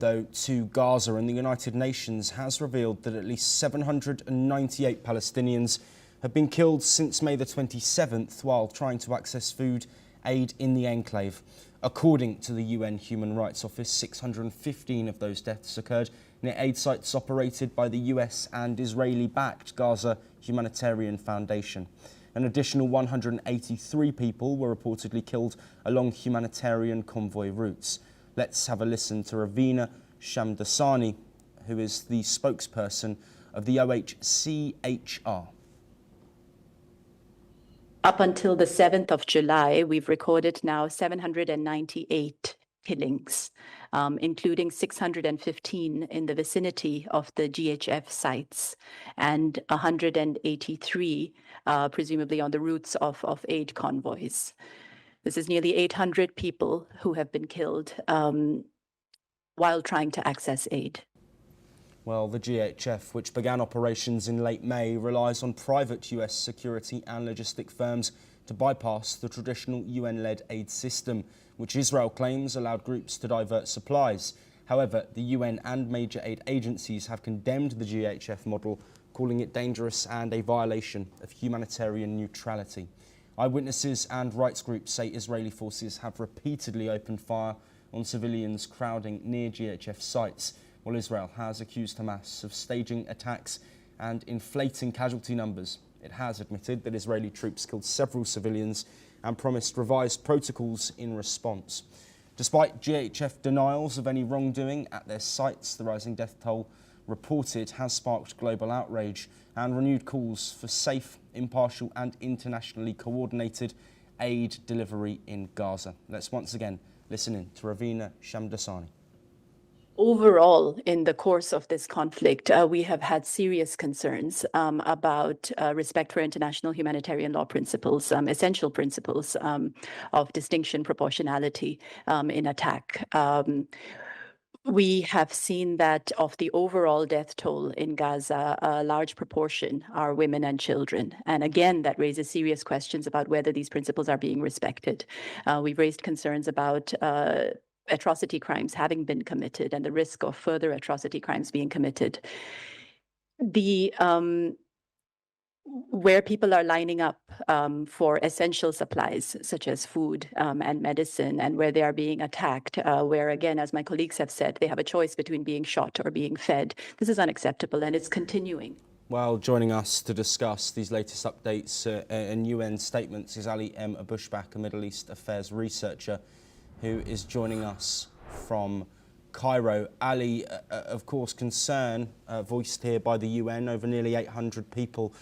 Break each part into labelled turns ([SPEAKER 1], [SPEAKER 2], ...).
[SPEAKER 1] Though to Gaza, and the United Nations has revealed that at least 798 Palestinians have been killed since May the 27th while trying to access food aid in the enclave. According to the UN Human Rights Office, 615 of those deaths occurred near aid sites operated by the US and Israeli-backed Gaza Humanitarian Foundation. An additional 183 people were reportedly killed along humanitarian convoy routes. Let's have a listen to Ravina Shamdasani, who is the spokesperson of the OHCHR.
[SPEAKER 2] Up until the 7th of July, we've recorded now 798 killings, including 615 in the vicinity of the GHF sites and 183 presumably on the routes of aid convoys. This is nearly 800 people who have been killed while trying to access aid.
[SPEAKER 1] Well, the GHF, which began operations in late May, relies on private US security and logistic firms to bypass the traditional UN-led aid system, which Israel claims allowed groups to divert supplies. However, the UN and major aid agencies have condemned the GHF model, calling it dangerous and a violation of humanitarian neutrality. Eyewitnesses and rights groups say Israeli forces have repeatedly opened fire on civilians crowding near GHF sites, while Israel has accused Hamas of staging attacks and inflating casualty numbers. It has admitted that Israeli troops killed several civilians and promised revised protocols in response. Despite GHF denials of any wrongdoing at their sites, the rising death toll reported has sparked global outrage and renewed calls for safe, impartial and internationally coordinated aid delivery in Gaza. Let's once again listen in to Ravina Shamdasani.
[SPEAKER 2] Overall, in the course of this conflict, we have had serious concerns about respect for international humanitarian law principles, essential principles of distinction, proportionality in attack. We have seen that of the overall death toll in Gaza, a large proportion are women and children. And again, that raises serious questions about whether these principles are being respected. We've raised concerns about atrocity crimes having been committed and the risk of further atrocity crimes being committed. Where people are lining up for essential supplies such as food and medicine, and where they are being attacked, where again, as my colleagues have said, they have a choice between being shot or being fed. This is unacceptable and it's continuing.
[SPEAKER 1] Well, joining us to discuss these latest updates and UN statements is Ali M. Abushbak, a Middle East affairs researcher who is joining us from Cairo. Ali, of course, concern voiced here by the UN over nearly 800 people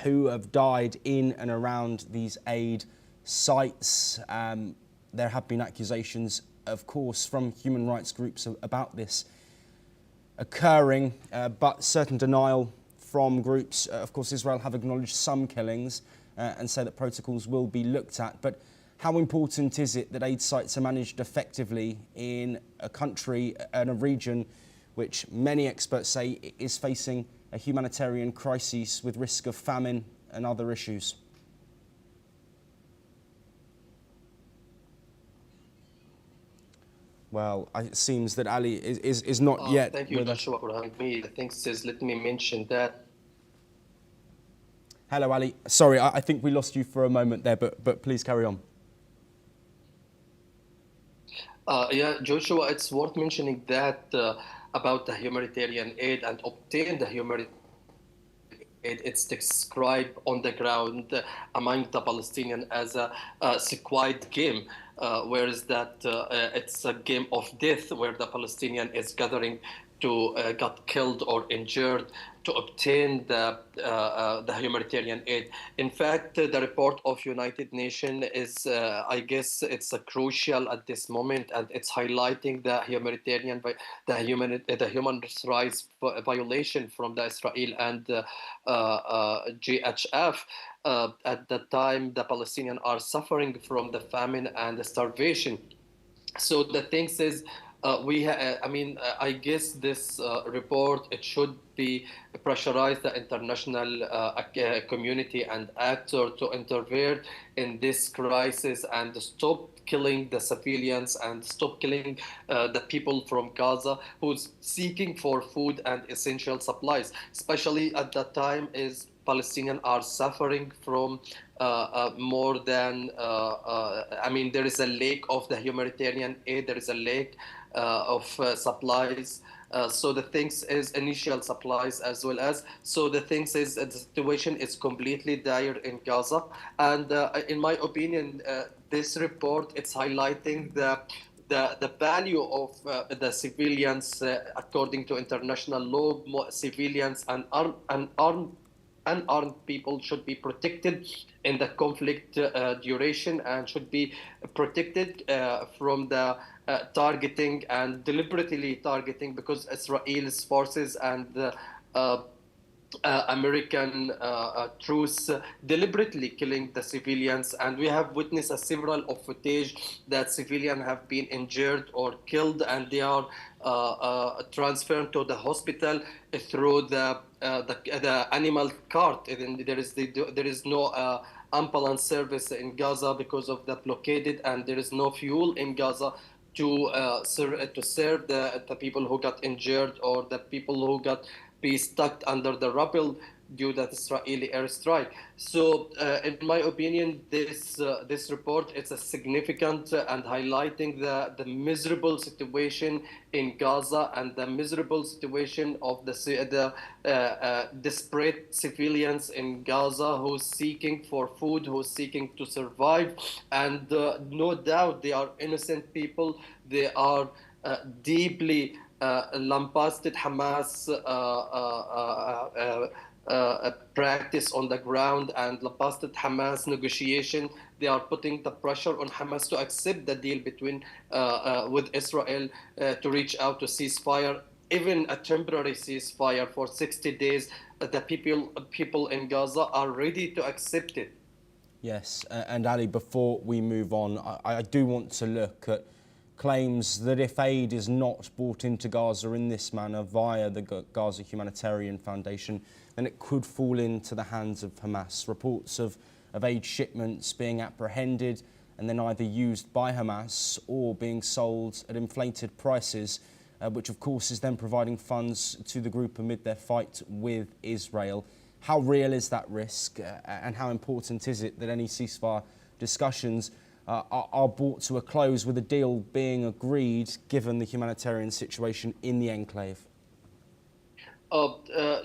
[SPEAKER 1] who have died in and around these aid sites. There have been accusations, of course, from human rights groups about this occurring, but certain denial from groups. Of course, Israel have acknowledged some killings and say that protocols will be looked at. But how important is it that aid sites are managed effectively in a country and a region which many experts say is facing a humanitarian crisis with risk of famine and other issues? Well, it seems that Ali is not yet.
[SPEAKER 3] Thank you, Joshua, for having me. The thing is, let me mention that.
[SPEAKER 1] Hello, Ali. Sorry, I think we lost you for a moment there, but please carry on.
[SPEAKER 3] Yeah, Joshua, it's worth mentioning that about the humanitarian aid and obtain the humanitarian aid, it's described on the ground among the Palestinians as a squad game, whereas that it's a game of death where the Palestinian is gathering to get killed or injured to obtain the humanitarian aid. In fact, the report of United Nations is, I guess, it's a crucial at this moment, and it's highlighting the human rights violation from the Israel and GHF. At the time, the Palestinians are suffering from the famine and the starvation. So the thing is, I guess this report, it should be pressurize the international community and actor to intervene in this crisis and stop killing the civilians and stop killing the people from Gaza who's seeking for food and essential supplies, especially at that time is Palestinians are suffering from more than, there is a lack of the humanitarian aid, there is a lack of supplies. So the things is initial supplies as well as. So the things is the situation is completely dire in Gaza. And in my opinion, this report, it's highlighting the value of the civilians according to international law. Civilians and unarmed people should be protected in the conflict duration and should be protected from the targeting and deliberately targeting, because Israel's forces and American troops deliberately killing the civilians, and we have witnessed several of footage that civilians have been injured or killed, and they are transferred to the hospital through the animal cart. And there is no ambulance service in Gaza because of the blockade, and there is no fuel in Gaza to serve the people who got injured or the people who got be stuck under the rubble due to the Israeli airstrike. So, in my opinion, this report is a significant and highlighting the miserable situation in Gaza and the miserable situation of the desperate civilians in Gaza who's seeking for food, who's seeking to survive, and no doubt they are innocent people. They are deeply lambasted Hamas practice on the ground and lambasted Hamas negotiation. They are putting the pressure on Hamas to accept the deal between with Israel to reach out to ceasefire, even a temporary ceasefire for 60 days. The people in Gaza are ready to accept it.
[SPEAKER 1] Yes, and Ali, before we move on, I do want to look at claims that if aid is not brought into Gaza in this manner via the Gaza Humanitarian Foundation, then it could fall into the hands of Hamas. Reports of aid shipments being apprehended and then either used by Hamas or being sold at inflated prices, which of course is then providing funds to the group amid their fight with Israel. How real is that risk, and how important is it that any ceasefire discussions are brought to a close with a deal being agreed, given the humanitarian situation in the enclave?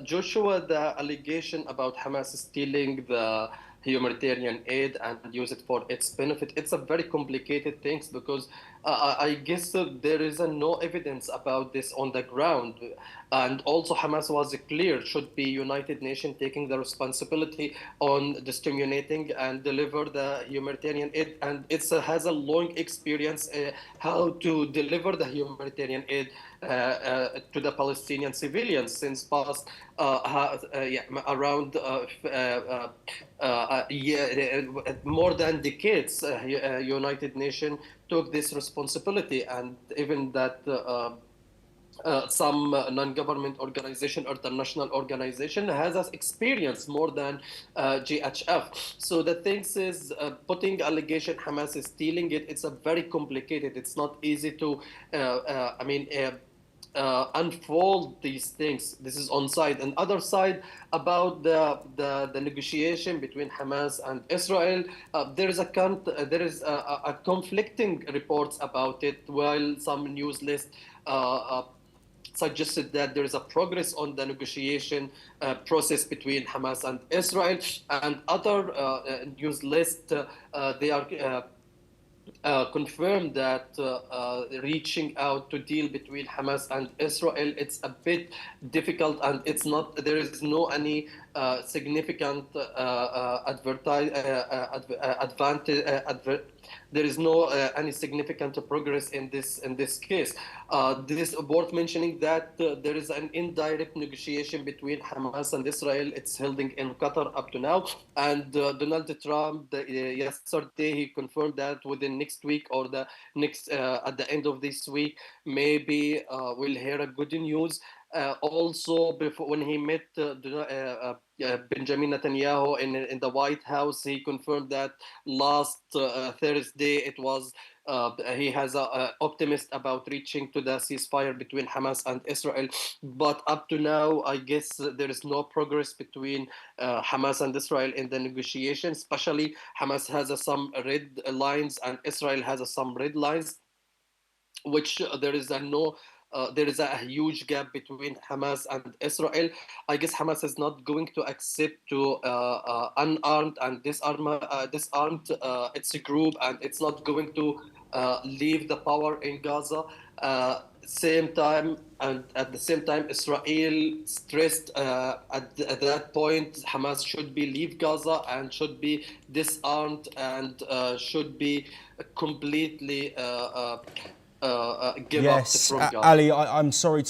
[SPEAKER 3] Joshua, the allegation about Hamas stealing the humanitarian aid and use it for its benefit, it's a very complicated thing, because I guess there is no evidence about this on the ground. And also Hamas was clear, should be United Nations taking the responsibility on disseminating and deliver the humanitarian aid. And it has a long experience how to deliver the humanitarian aid to the Palestinian civilians since past around more than decades. United Nations took this responsibility, and even that some non-government organization or international organization has experience more than GHF. So the thing is, putting allegation Hamas is stealing it, it's a very complicated. It's not easy to, unfold these things. This is on side. And other side, about the negotiation between Hamas and Israel, there is a conflicting reports about it, while some news list suggested that there is a progress on the negotiation process between Hamas and Israel, and other news list they are confirmed that reaching out to deal between Hamas and Israel, it's a bit difficult, and it's not. There is no any significant there is no any significant progress in this case. This worth mentioning that there is an indirect negotiation between Hamas and Israel. It's holding in Qatar up to now, and Donald Trump yesterday he confirmed that within next next week or the next at the end of this week, maybe we'll hear a good news. Also, before when he met Benjamin Netanyahu in the White House, he confirmed that last Thursday it was he has a optimist about reaching to the ceasefire between Hamas and Israel. But up to now, I guess there is no progress between Hamas and Israel in the negotiations. Especially Hamas has some red lines and Israel has some red lines, which there is a huge gap between Hamas and Israel. I guess Hamas is not going to accept to unarmed and disarmed its group, and it's not going to leave the power in Gaza. Same time, and at the same time, Israel stressed at that point Hamas should be leave Gaza and should be disarmed and should be completely give up
[SPEAKER 1] Yes,
[SPEAKER 3] from Gaza.
[SPEAKER 1] Ali, I'm sorry to